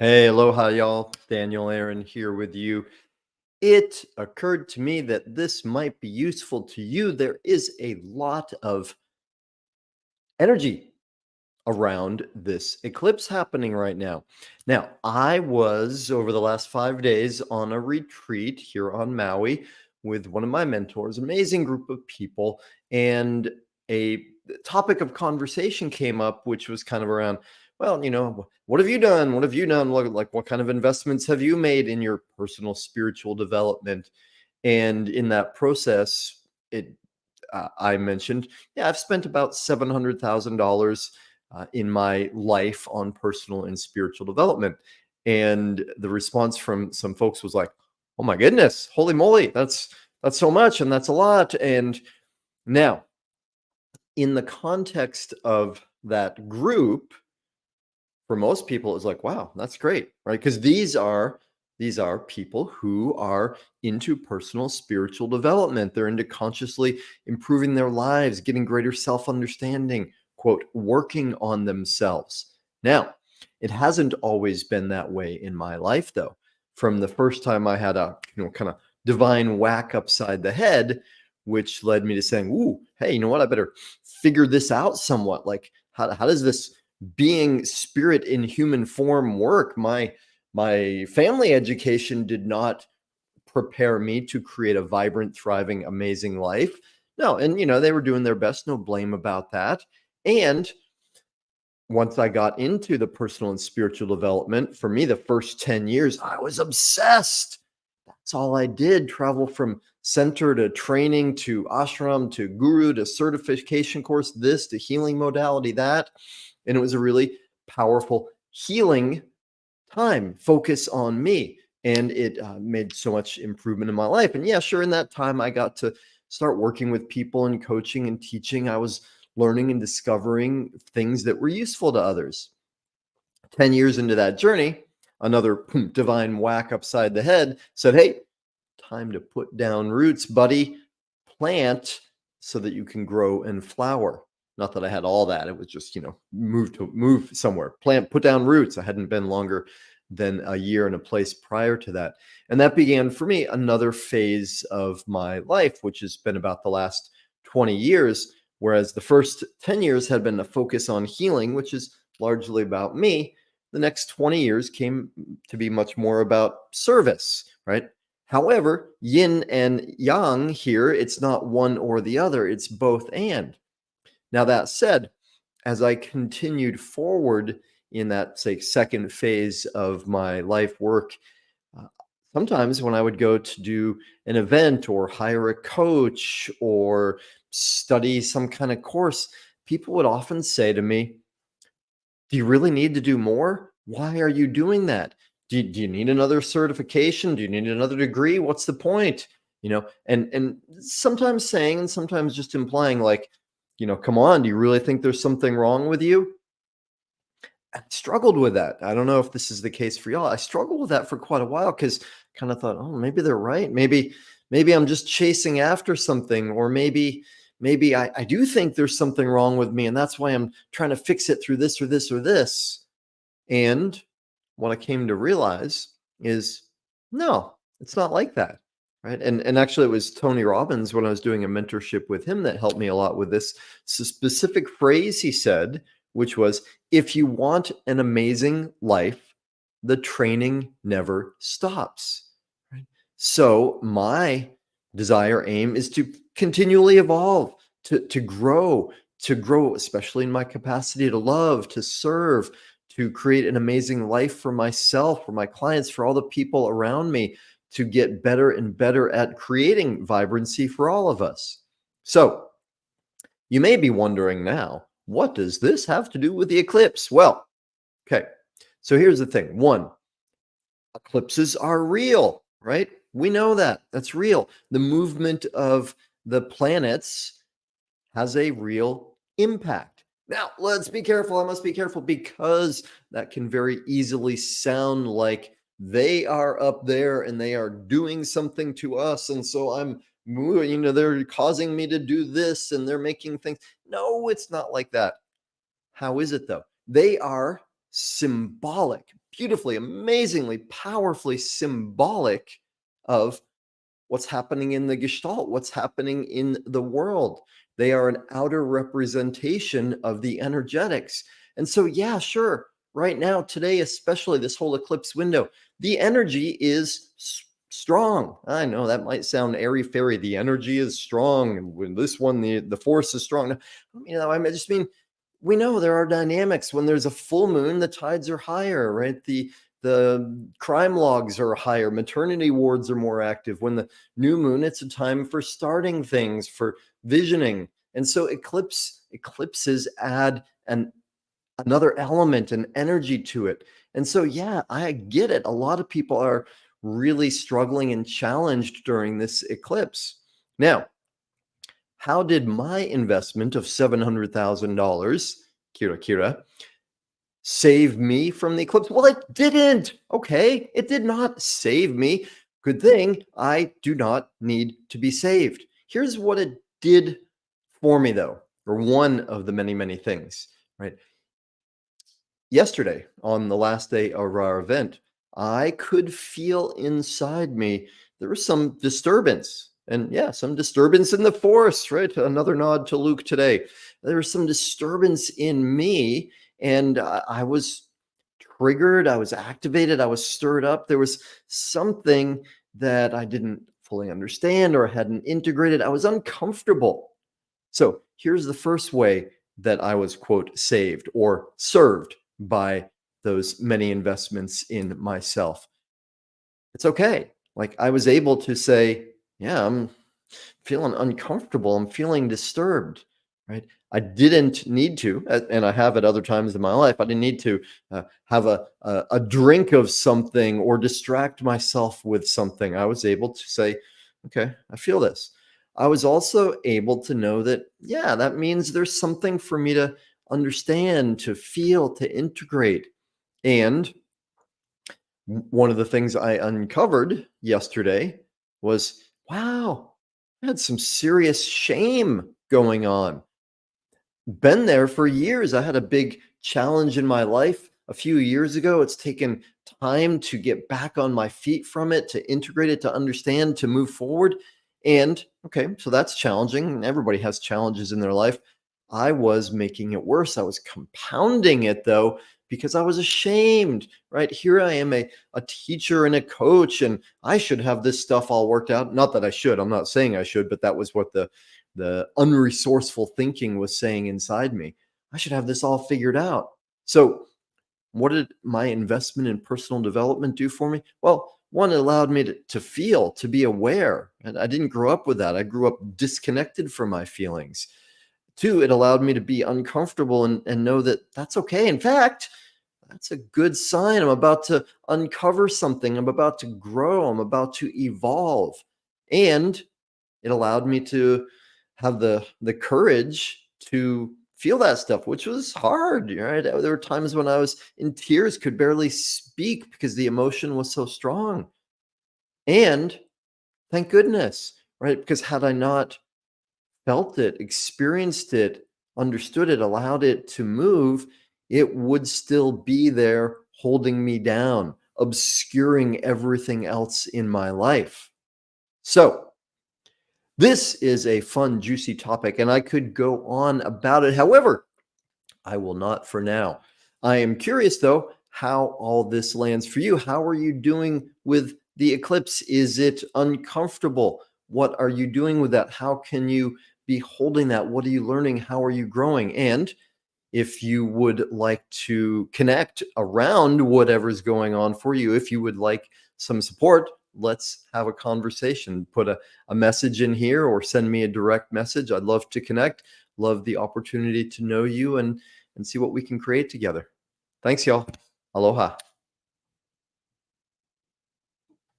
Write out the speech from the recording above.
Hey, aloha, y'all. Daniel Aaron here with you. It occurred to me that this might be useful to you. There is a lot of energy around this eclipse happening right now. Now, I was over the last 5 days on a retreat here on Maui with one of my mentors, amazing group of people, and a topic of conversation came up, which was kind of around, well, what have you done? What have you done? Like, what kind of investments have you made in your personal spiritual development? And in that process, I mentioned, yeah, I've spent about $700,000 in my life on personal and spiritual development. And the response from some folks was like, "Oh my goodness, holy moly, that's so much, and that's a lot." And now, in the context of that group, for most people it's like, wow, that's great, right? Because these are people who are into personal spiritual development. They're into consciously improving their lives, getting greater self-understanding, quote, working on themselves. Now, it hasn't always been that way in my life, though. From the first time I had a kind of divine whack upside the head, which led me to saying, ooh, hey, you know what, I better figure this out somewhat. Like, how does this being spirit in human form work? My family education did not prepare me to create a vibrant, thriving, amazing life. No, and they were doing their best, no blame about that. And once I got into the personal and spiritual development, for me, the first 10 years, I was obsessed. That's all I did, travel from center to training to ashram to guru to certification course, this to healing modality, that. And it was a really powerful healing time, focus on me. And it made so much improvement in my life. And yeah, sure, in that time, I got to start working with people and coaching and teaching. I was learning and discovering things that were useful to others. 10 years into that journey, another divine whack upside the head said, hey, time to put down roots, buddy. Plant so that you can grow and flower. Not that I had all that. It was just, move somewhere. Plant, put down roots. I hadn't been longer than a year in a place prior to that. And that began for me another phase of my life, which has been about the last 20 years. Whereas the first 10 years had been a focus on healing, which is largely about me. The next 20 years came to be much more about service, right? However, yin and yang here, it's not one or the other, it's both and. Now, that said, as I continued forward in that, say, second phase of my life work, uh, sometimes when I would go to do an event or hire a coach or study some kind of course, people would often say to me, do you really need to do more? Why are you doing that? Do you need another certification? Do you need another degree? What's the point? And sometimes saying and sometimes just implying like, come on, do you really think there's something wrong with you? I struggled with that. I don't know if this is the case for y'all. I struggled with that for quite a while because kind of thought, oh, maybe they're right. Maybe I'm just chasing after something, or maybe I do think there's something wrong with me, and that's why I'm trying to fix it through this or this or this. And what I came to realize is no, it's not like that. Right. And actually it was Tony Robbins when I was doing a mentorship with him that helped me a lot with this specific phrase he said, which was, if you want an amazing life, the training never stops. Right. So my desire aim is to continually evolve, to grow, especially in my capacity to love, to serve, to create an amazing life for myself, for my clients, for all the people around me, to get better and better at creating vibrancy for all of us. So you may be wondering now, what does this have to do with the eclipse? Well, okay, so here's the thing. One, eclipses are real, right? We know that. That's real. The movement of the planets has a real impact. Now, let's be careful. I must be careful because that can very easily sound like they are up there and they are doing something to us. And so they're causing me to do this and they're making things. No, it's not like that. How is it though? They are symbolic. beautifully, amazingly, powerfully symbolic of what's happening in the gestalt, what's happening in the world. They are an outer representation of the energetics. And so, yeah, sure. Right now, today, especially this whole eclipse window, the energy is strong. I know that might sound airy fairy. The energy is strong. And when this one, the force is strong. I just mean we know there are dynamics. When there's a full moon, the tides are higher, right? The crime logs are higher, maternity wards are more active. When the new moon, it's a time for starting things, for visioning. And so eclipses add another element and energy to it. And so, yeah, I get it. A lot of people are really struggling and challenged during this eclipse. Now, how did my investment of $700,000, Kira, save me from the eclipse? Well, it didn't. Okay. It did not save me. Good thing I do not need to be saved. Here's what it did for me, though, or one of the many, many things, right? Yesterday, on the last day of our event, I could feel inside me there was some disturbance. And yeah, some disturbance in the force, right? Another nod to Luke today. There was some disturbance in me, and I was triggered. I was activated. I was stirred up. There was something that I didn't fully understand or hadn't integrated. I was uncomfortable. So here's the first way that I was, quote, saved or served by those many investments in myself. It's okay. Like I was able to say, yeah, I'm feeling uncomfortable. I'm feeling disturbed, right? I didn't need to, and I have at other times in my life, I didn't need to have a drink of something or distract myself with something. I was able to say, okay, I feel this. I was also able to know that, yeah, that means there's something for me to understand, to feel, to integrate. And one of the things I uncovered yesterday was, wow, I had some serious shame going on. Been there for years. I had a big challenge in my life a few years ago. It's taken time to get back on my feet from it, to integrate it, to understand, to move forward. And okay, so that's challenging. Everybody has challenges in their life. I was making it worse. I was compounding it though, because I was ashamed, right? Here I am, a teacher and a coach, and I should have this stuff all worked out. Not that I should, I'm not saying I should, but that was what the unresourceful thinking was saying inside me. I should have this all figured out. So, what did my investment in personal development do for me? Well, one, it allowed me to feel, to be aware. And I didn't grow up with that. I grew up disconnected from my feelings. Two, it allowed me to be uncomfortable and know that that's okay. In fact, that's a good sign. I'm about to uncover something. I'm about to grow. I'm about to evolve. And it allowed me to have the courage to feel that stuff, which was hard, right? There were times when I was in tears, could barely speak because the emotion was so strong. And thank goodness, right? Because had I not felt it, experienced it, understood it, allowed it to move, it would still be there holding me down, obscuring everything else in my life. So, this is a fun, juicy topic, and I could go on about it. However, I will not for now. I am curious, though, how all this lands for you. How are you doing with the eclipse? Is it uncomfortable? What are you doing with that? How can you be holding that? What are you learning? How are you growing? And if you would like to connect around whatever's going on for you, if you would like some support, let's have a conversation. Put a message in here or send me a direct message. I'd love to connect. Love the opportunity to know you and see what we can create together. Thanks, y'all. Aloha.